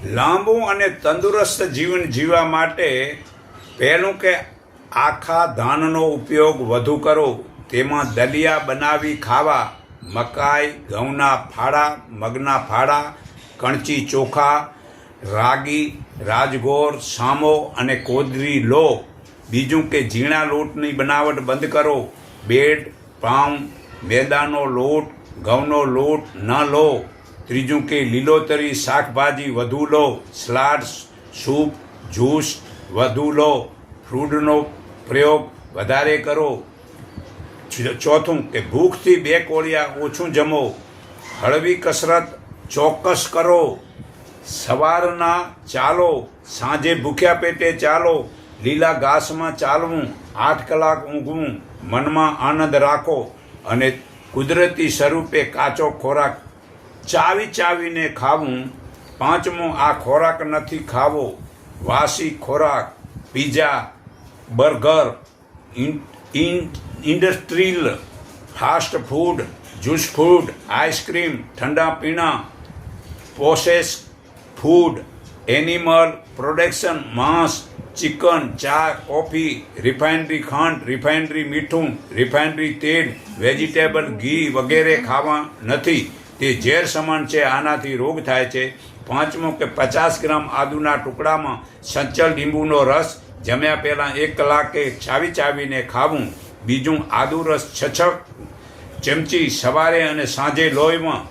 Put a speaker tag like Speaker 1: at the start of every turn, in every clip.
Speaker 1: લાંબુ અને તંદુરસ્ત જીવન જીવવા માટે પહેલું કે આખા ધાનનો ઉપયોગ વધુ કરો. તેમાં દલિયા બનાવી ખાવા. મકાઈ, ઘઉંના ફાડા, મગના ફાડા, કણચી ચોખા, રાગી, રાજગોર, સામો અને કોદરી લો. બીજું કે ઝીણા લોટની બનાવટ બંધ કરો. બ્રેડ, પાઉં, મેદાનો લોટ, ઘઉંનો લોટ ન લો. ત્રીજું કે લીલોતરી શાકભાજી વધુ લો. સલાડ, સૂપ, જ્યુસ વધુ લો. ફ્રૂટનો પ્રયોગ વધારે કરો. ચોથું કે ભૂખથી 2 કોળિયા ઓછું જમો. હળવી કસરત ચોક્કસ કરો. સવારના ચાલો, સાંજે ભૂખ્યા પેટે ચાલો. લીલા ઘાસમાં ચાલવું, 8 કલાક ઊંઘવું. મનમાં આનંદ રાખો અને કુદરતી સ્વરૂપે કાચો ખોરાક ચાવીને ખાવું. પાંચમું, આ ખોરાક નથી ખાવો. વાસી ખોરાક, pizza, burger, industrial fast food, juice food, ice cream, ઠંડા પીણા, પ્રોસેસ ફૂડ, એનિમલ પ્રોડક્શન, માંસ, ચિકન, ચા, કોફી, રિફાઇનરી ખાંડ, રિફાઇનરી મીઠું, રિફાઇનરી તેલ, વેજીટેબલ, ઘી વગેરે ખાવા નથી. તે ઝેર સમાન છે. આનાથી રોગ થાય છે. પાંચમું કે 50 ગ્રામ આદુના ટુકડામાં સંચળ લીંબુનો રસ જમ્યા પહેલાં 1 કલાકે ચાવીને ખાવું. બીજું, આદુ રસ 6 ચમચી સવારે અને સાંજે લોહીમાં.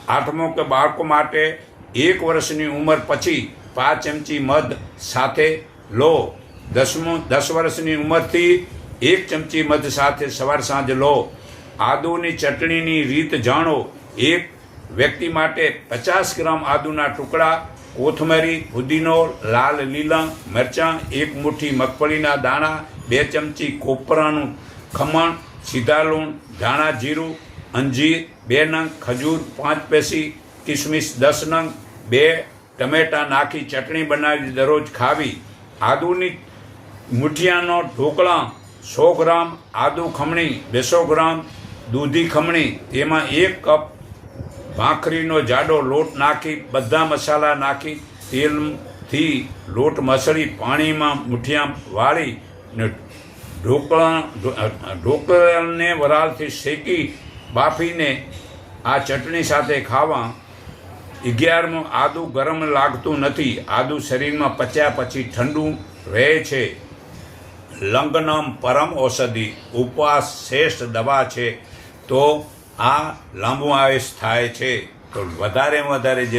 Speaker 1: આઠમું કે બાળકો માટે 1 વર્ષની ઉંમર પછી 5 ચમચી મધ સાથે લો. 10 વર્ષની ઉંમરથી 1 ચમચી મધ સાથે સવાર સાંજ લો. આદુની ચટણીની રીત જાણો. એક વ્યક્તિ માટે 50 ગ્રામ આદુના ટુકડા, કોથમરી, પુદીનો, લાલ લીલા મરચાં, 1 મુઠ્ઠી મગફળીના દાણા, 2 ચમચી કોપરાનું ખમણ, સીધા લૂણ, ધાણા જીરું, અંજીર 2 નંગ, ખજૂર 5 પેસી, કિસમિસ 10 નંગ, 2 ટમેટાં નાખી ચટણી બનાવી દરરોજ ખાવી. આદુની મુઠિયાનો ઢોકળા 100 ગ્રામ આદુ ખમણી, 200 ગ્રામ દૂધી ખમણી, તેમાં 1 કપ ભાખરીનો જાડો લોટ નાખી બધા મસાલા નાખી તેલથી લોટ મસળી પાણીમાં મુઠિયા વાળી ઢોકળાને વરાળથી શેકી બાફીને આ ચટણી સાથે ખાવા. 11મું, આદુ ગરમ લાગતું નથી. આદુ શરીરમાં પચ્યા પછી ઠંડુ રહે છે. લંગનમ પરમ ઔષધિ, ઉપવાસ શ્રેષ્ઠ દવા છે. તો આ લાંબુ આયુષ થાય છે. તો વધારે જે